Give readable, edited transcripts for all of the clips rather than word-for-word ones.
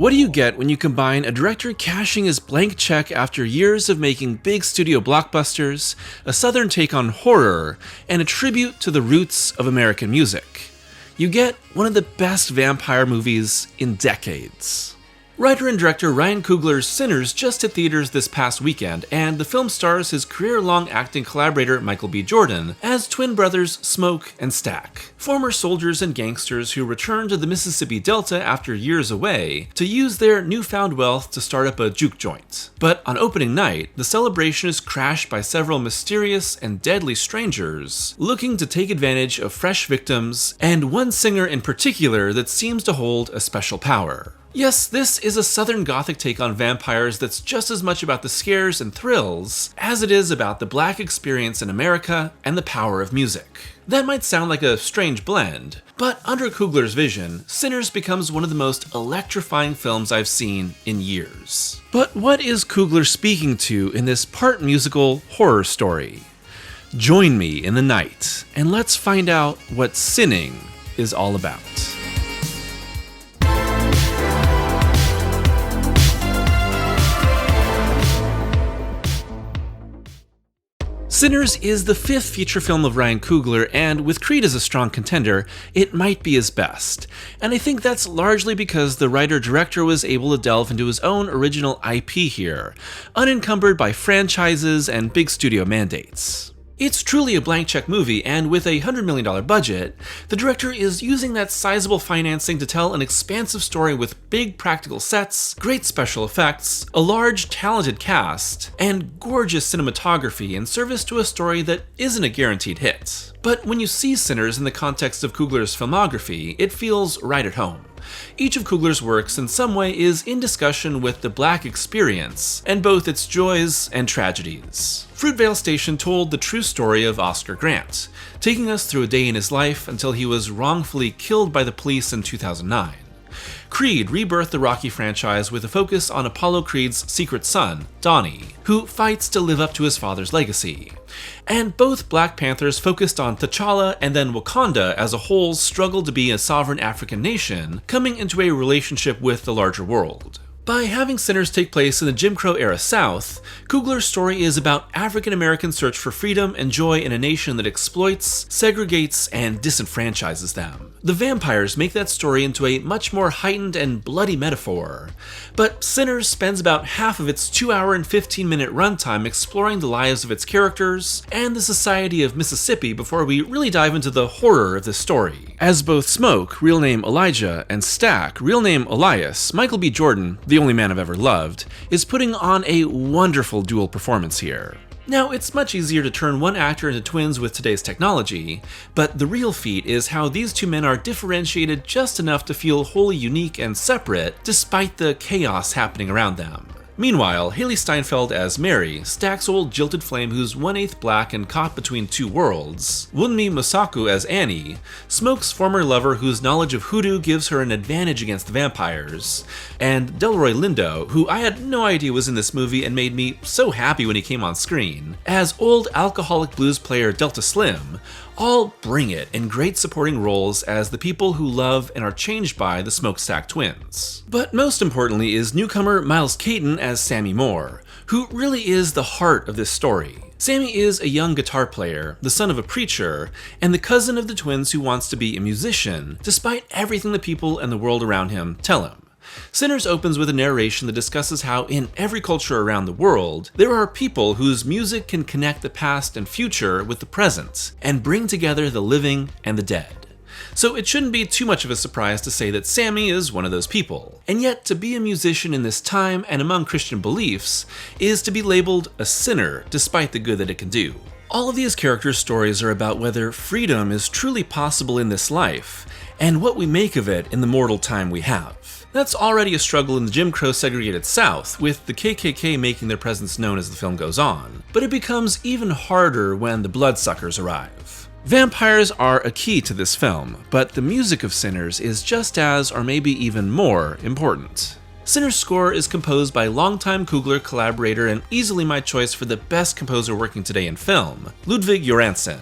What do you get when you combine a director cashing his blank check after years of making big studio blockbusters, a southern take on horror, and a tribute to the roots of American music? You get one of the best vampire movies in decades. Writer and director Ryan Coogler's Sinners just hit theaters this past weekend, and the film stars his career-long acting collaborator Michael B. Jordan as twin brothers Smoke and Stack, former soldiers and gangsters who return to the Mississippi Delta after years away to use their newfound wealth to start up a juke joint. But on opening night, the celebration is crashed by several mysterious and deadly strangers looking to take advantage of fresh victims, and one singer in particular that seems to hold a special power. Yes, this is a Southern Gothic take on vampires that's just as much about the scares and thrills as it is about the Black experience in America and the power of music. That might sound like a strange blend, but under Coogler's vision, Sinners becomes one of the most electrifying films I've seen in years. But what is Coogler speaking to in this part musical horror story? Join me in the night, and let's find out what sinning is all about. Sinners is the fifth feature film of Ryan Coogler, and with Creed as a strong contender, it might be his best. And I think that's largely because the writer-director was able to delve into his own original IP here, unencumbered by franchises and big studio mandates. It's truly a blank check movie, and with a $100 million budget, the director is using that sizable financing to tell an expansive story with big practical sets, great special effects, a large, talented cast, and gorgeous cinematography in service to a story that isn't a guaranteed hit. But when you see Sinners in the context of Coogler's filmography, it feels right at home. Each of Coogler's works in some way is in discussion with the Black experience, and both its joys and tragedies. Fruitvale Station told the true story of Oscar Grant, taking us through a day in his life until he was wrongfully killed by the police in 2009. Creed rebirthed the Rocky franchise with a focus on Apollo Creed's secret son, Donnie, who fights to live up to his father's legacy. And both Black Panthers focused on T'Challa and then Wakanda as a whole's struggle to be a sovereign African nation, coming into a relationship with the larger world. By having Sinners take place in the Jim Crow-era South, Coogler's story is about African Americans' search for freedom and joy in a nation that exploits, segregates, and disenfranchises them. The vampires make that story into a much more heightened and bloody metaphor, but Sinners spends about half of its 2-hour and 15-minute runtime exploring the lives of its characters and the society of Mississippi before we really dive into the horror of the story. As both Smoke, real name Elijah, and Stack, real name Elias, Michael B. Jordan, the only man I've ever loved, is putting on a wonderful dual performance here. Now, it's much easier to turn one actor into twins with today's technology, but the real feat is how these two men are differentiated just enough to feel wholly unique and separate despite the chaos happening around them. Meanwhile, Haley Steinfeld as Mary, Stack's old jilted flame who's 1/8 Black and caught between two worlds, Wunmi Mosaku as Annie, Smoke's former lover whose knowledge of hoodoo gives her an advantage against the vampires, and Delroy Lindo, who I had no idea was in this movie and made me so happy when he came on screen, as old alcoholic blues player Delta Slim, all bring it in great supporting roles as the people who love and are changed by the Smokestack twins. But most importantly is newcomer Miles Caton as Sammy Moore, who really is the heart of this story. Sammy is a young guitar player, the son of a preacher, and the cousin of the twins who wants to be a musician, despite everything the people and the world around him tell him. Sinners opens with a narration that discusses how in every culture around the world, there are people whose music can connect the past and future with the present, and bring together the living and the dead. So it shouldn't be too much of a surprise to say that Sammy is one of those people. And yet, to be a musician in this time and among Christian beliefs is to be labeled a sinner despite the good that it can do. All of these characters' stories are about whether freedom is truly possible in this life, and what we make of it in the mortal time we have. That's already a struggle in the Jim Crow segregated South, with the KKK making their presence known as the film goes on, but it becomes even harder when the bloodsuckers arrive. Vampires are a key to this film, but the music of Sinners is just as, or maybe even more, important. Sinners' score is composed by longtime Coogler collaborator and easily my choice for the best composer working today in film, Ludwig Göransson.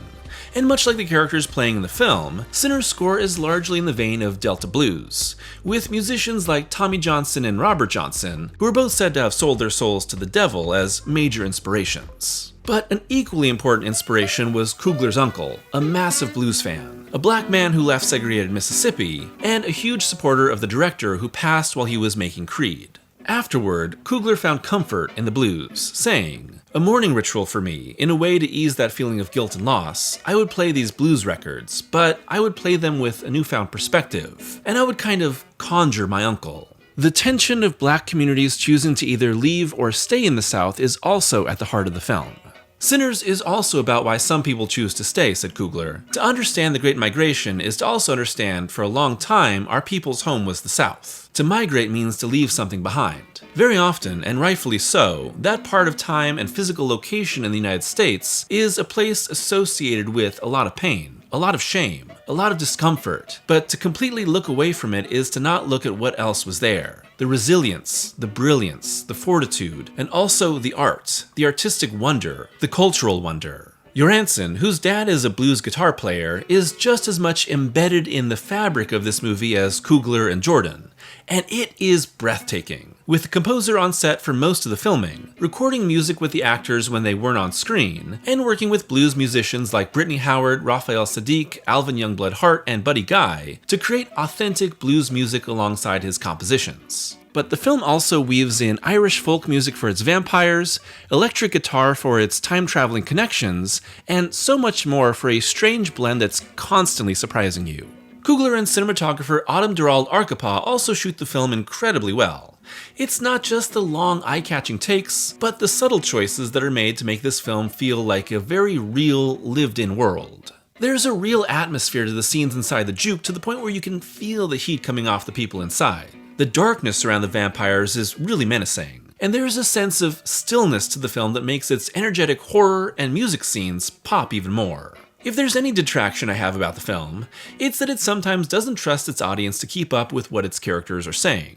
And much like the characters playing in the film, Sinners' score is largely in the vein of Delta blues, with musicians like Tommy Johnson and Robert Johnson, who are both said to have sold their souls to the devil, as major inspirations. But an equally important inspiration was Coogler's uncle, a massive blues fan, a black man who left segregated Mississippi, and a huge supporter of the director who passed while he was making Creed. Afterward, Coogler found comfort in the blues, saying, "A morning ritual for me, in a way to ease that feeling of guilt and loss, I would play these blues records, but I would play them with a newfound perspective, and I would kind of conjure my uncle." The tension of black communities choosing to either leave or stay in the South is also at the heart of the film. Sinners is also about why some people choose to stay, said Coogler. To understand the Great Migration is to also understand, for a long time, our people's home was the South. To migrate means to leave something behind. Very often, and rightfully so, that part of time and physical location in the United States is a place associated with a lot of pain, a lot of shame, a lot of discomfort, but to completely look away from it is to not look at what else was there. The resilience, the brilliance, the fortitude, and also the art, the artistic wonder, the cultural wonder. Johansson, whose dad is a blues guitar player, is just as much embedded in the fabric of this movie as Coogler and Jordan, and it is breathtaking. With the composer on set for most of the filming, recording music with the actors when they weren't on screen, and working with blues musicians like Brittany Howard, Raphael Saadiq, Alvin Youngblood Hart, and Buddy Guy to create authentic blues music alongside his compositions. But the film also weaves in Irish folk music for its vampires, electric guitar for its time-traveling connections, and so much more for a strange blend that's constantly surprising you. Coogler and cinematographer Autumn Durald Arkapaw also shoot the film incredibly well. It's not just the long, eye-catching takes, but the subtle choices that are made to make this film feel like a very real, lived-in world. There's a real atmosphere to the scenes inside the juke to the point where you can feel the heat coming off the people inside. The darkness around the vampires is really menacing, and there is a sense of stillness to the film that makes its energetic horror and music scenes pop even more. If there's any detraction I have about the film, it's that it sometimes doesn't trust its audience to keep up with what its characters are saying.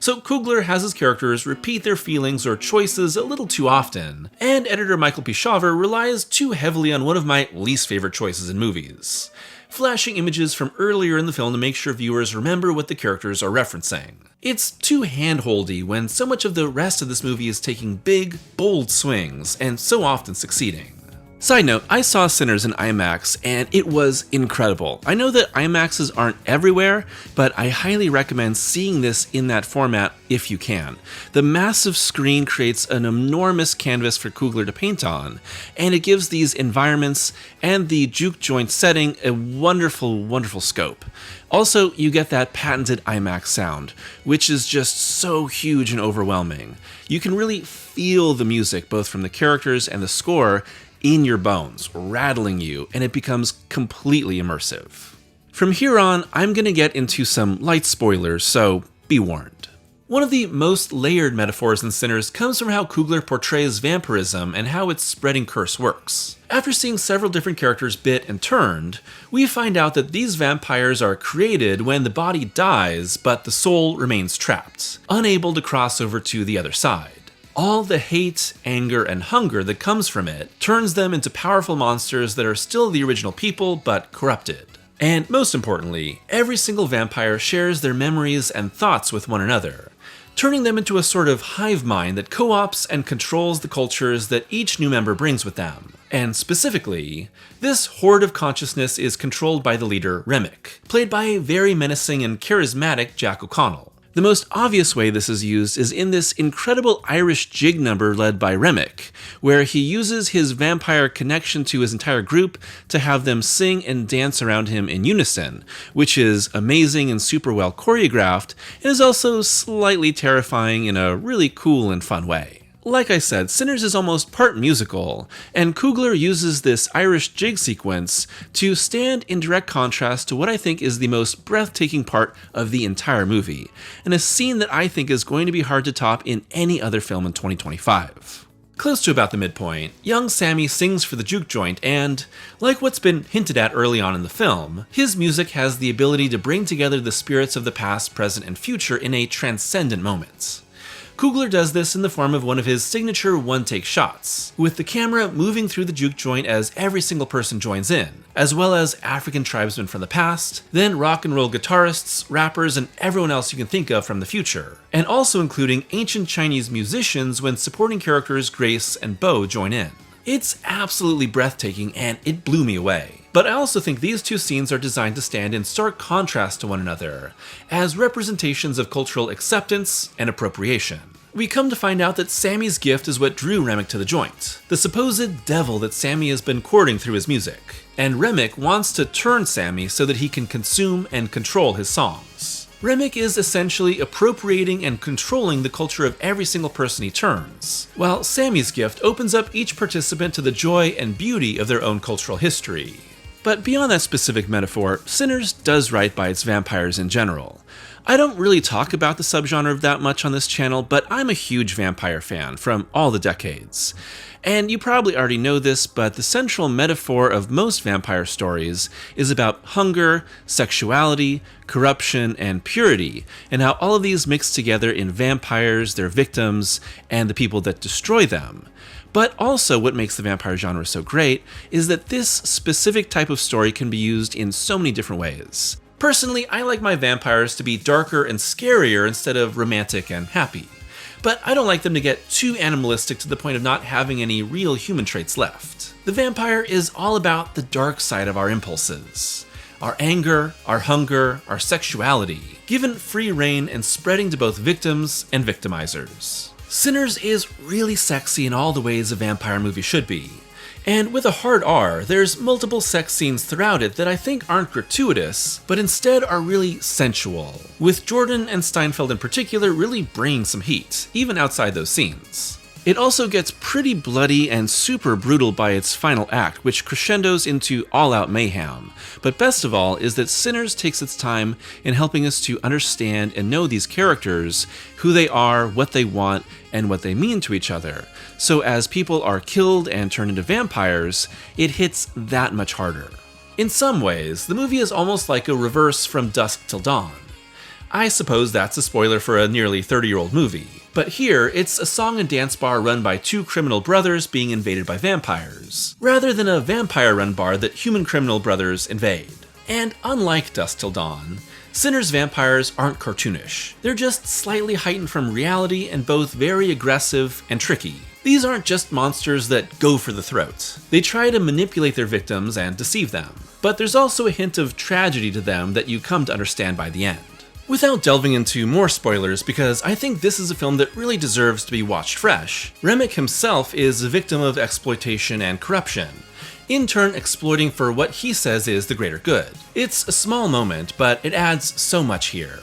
So Coogler has his characters repeat their feelings or choices a little too often, and editor Michael P. Shaver relies too heavily on one of my least favorite choices in movies: flashing images from earlier in the film to make sure viewers remember what the characters are referencing. It's too hand-holdy when so much of the rest of this movie is taking big, bold swings, and so often succeeding. Side note, I saw Sinners in IMAX, and it was incredible. I know that IMAXs aren't everywhere, but I highly recommend seeing this in that format if you can. The massive screen creates an enormous canvas for Coogler to paint on, and it gives these environments and the juke joint setting a wonderful, wonderful scope. Also, you get that patented IMAX sound, which is just so huge and overwhelming. You can really feel the music, both from the characters and the score, in your bones, rattling you, and it becomes completely immersive. From here on, I'm going to get into some light spoilers, so be warned. One of the most layered metaphors in Sinners comes from how Coogler portrays vampirism and how its spreading curse works. After seeing several different characters bit and turned, we find out that these vampires are created when the body dies, but the soul remains trapped, unable to cross over to the other side. All the hate, anger, and hunger that comes from it turns them into powerful monsters that are still the original people, but corrupted. And most importantly, every single vampire shares their memories and thoughts with one another, turning them into a sort of hive mind that co-ops and controls the cultures that each new member brings with them. And specifically, this horde of consciousness is controlled by the leader, Remick, played by a very menacing and charismatic Jack O'Connell. The most obvious way this is used is in this incredible Irish jig number led by Remick, where he uses his vampire connection to his entire group to have them sing and dance around him in unison, which is amazing and super well choreographed, and is also slightly terrifying in a really cool and fun way. Like I said, Sinners is almost part musical, and Coogler uses this Irish jig sequence to stand in direct contrast to what I think is the most breathtaking part of the entire movie, and a scene that I think is going to be hard to top in any other film in 2025. Close to about the midpoint, young Sammy sings for the juke joint, and, like what's been hinted at early on in the film, his music has the ability to bring together the spirits of the past, present, and future in a transcendent moment. Coogler does this in the form of one of his signature one-take shots, with the camera moving through the juke joint as every single person joins in, as well as African tribesmen from the past, then rock and roll guitarists, rappers, and everyone else you can think of from the future, and also including ancient Chinese musicians when supporting characters Grace and Bo join in. It's absolutely breathtaking and it blew me away. But I also think these two scenes are designed to stand in stark contrast to one another, as representations of cultural acceptance and appropriation. We come to find out that Sammy's gift is what drew Remick to the joint, the supposed devil that Sammy has been courting through his music, and Remick wants to turn Sammy so that he can consume and control his songs. Remick is essentially appropriating and controlling the culture of every single person he turns, while Sammy's gift opens up each participant to the joy and beauty of their own cultural history. But beyond that specific metaphor, Sinners does right by its vampires in general. I don't really talk about the subgenre that much on this channel, but I'm a huge vampire fan from all the decades. And you probably already know this, but the central metaphor of most vampire stories is about hunger, sexuality, corruption, and purity, and how all of these mix together in vampires, their victims, and the people that destroy them. But also what makes the vampire genre so great is that this specific type of story can be used in so many different ways. Personally, I like my vampires to be darker and scarier instead of romantic and happy. But I don't like them to get too animalistic to the point of not having any real human traits left. The vampire is all about the dark side of our impulses. Our anger, our hunger, our sexuality, given free rein and spreading to both victims and victimizers. Sinners is really sexy in all the ways a vampire movie should be. And with a hard R, there's multiple sex scenes throughout it that I think aren't gratuitous, but instead are really sensual, with Jordan and Steinfeld in particular really bringing some heat, even outside those scenes. It also gets pretty bloody and super brutal by its final act, which crescendos into all-out mayhem. But best of all is that Sinners takes its time in helping us to understand and know these characters, who they are, what they want, and what they mean to each other. So as people are killed and turned into vampires, it hits that much harder. In some ways, the movie is almost like a reverse From Dusk Till Dawn. I suppose that's a spoiler for a nearly 30-year-old movie. But here, it's a song and dance bar run by two criminal brothers being invaded by vampires, rather than a vampire-run bar that human criminal brothers invade. And unlike Dusk Till Dawn, Sinners' vampires aren't cartoonish. They're just slightly heightened from reality and both very aggressive and tricky. These aren't just monsters that go for the throat. They try to manipulate their victims and deceive them. But there's also a hint of tragedy to them that you come to understand by the end. Without delving into more spoilers, because I think this is a film that really deserves to be watched fresh, Remick himself is a victim of exploitation and corruption, in turn exploiting for what he says is the greater good. It's a small moment, but it adds so much here.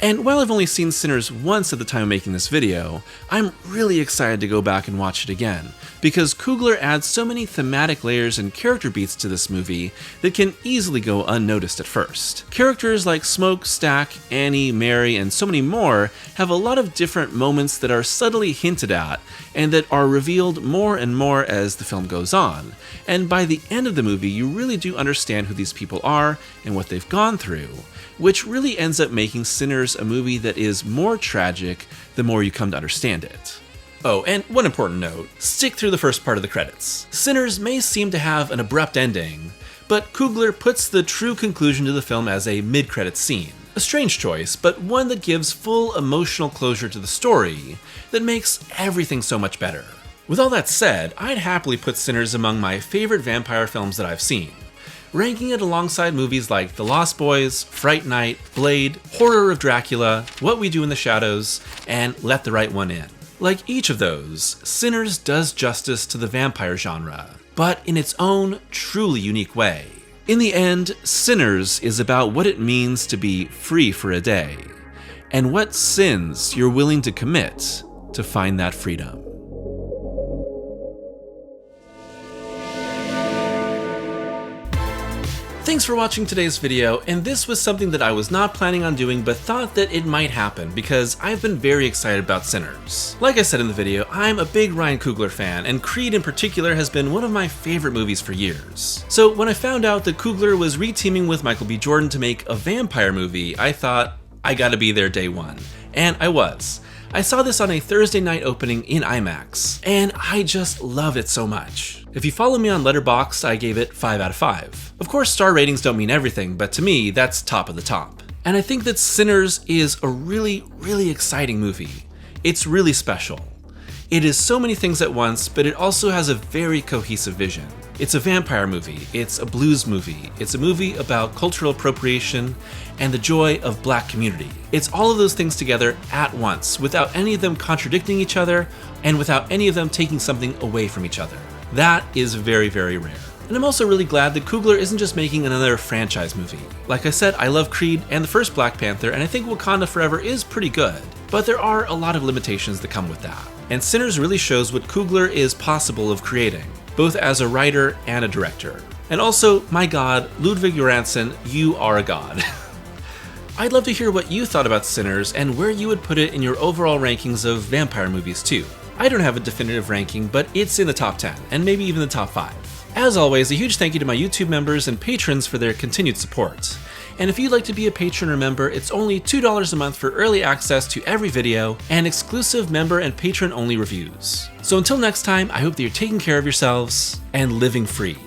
And while I've only seen Sinners once at the time of making this video, I'm really excited to go back and watch it again, because Coogler adds so many thematic layers and character beats to this movie that can easily go unnoticed at first. Characters like Smoke, Stack, Annie, Mary, and so many more have a lot of different moments that are subtly hinted at, and that are revealed more and more as the film goes on. And by the end of the movie, you really do understand who these people are and what they've gone through, which really ends up making Sinners a movie that is more tragic the more you come to understand it. Oh, and one important note, stick through the first part of the credits. Sinners may seem to have an abrupt ending, but Coogler puts the true conclusion to the film as a mid-credits scene. A strange choice, but one that gives full emotional closure to the story that makes everything so much better. With all that said, I'd happily put Sinners among my favorite vampire films that I've seen, ranking it alongside movies like The Lost Boys, Fright Night, Blade, Horror of Dracula, What We Do in the Shadows, and Let the Right One In. Like each of those, Sinners does justice to the vampire genre, but in its own, truly unique way. In the end, Sinners is about what it means to be free for a day, and what sins you're willing to commit to find that freedom. Thanks for watching today's video, and this was something that I was not planning on doing but thought that it might happen because I've been very excited about Sinners. Like I said in the video, I'm a big Ryan Coogler fan, and Creed in particular has been one of my favorite movies for years. So when I found out that Coogler was re-teaming with Michael B. Jordan to make a vampire movie, I thought, I gotta be there day one. And I was. I saw this on a Thursday night opening in IMAX, and I just loved it so much. If you follow me on Letterboxd, I gave it 5 out of 5. Of course, star ratings don't mean everything, but to me, that's top of the top. And I think that Sinners is a really, really exciting movie. It's really special. It is so many things at once, but it also has a very cohesive vision. It's a vampire movie, it's a blues movie, it's a movie about cultural appropriation and the joy of Black community. It's all of those things together at once, without any of them contradicting each other, and without any of them taking something away from each other. That is very, very rare. And I'm also really glad that Coogler isn't just making another franchise movie. Like I said, I love Creed and the first Black Panther, and I think Wakanda Forever is pretty good. But there are a lot of limitations that come with that. And Sinners really shows what Coogler is possible of creating, both as a writer and a director. And also, my god, Ludwig Göransson, you are a god. I'd love to hear what you thought about Sinners and where you would put it in your overall rankings of vampire movies too. I don't have a definitive ranking, but it's in the top 10, and maybe even the top 5. As always, a huge thank you to my YouTube members and patrons for their continued support. And if you'd like to be a patron or member, it's only $2 a month for early access to every video and exclusive member and patron only reviews. So until next time, I hope that you're taking care of yourselves and living free.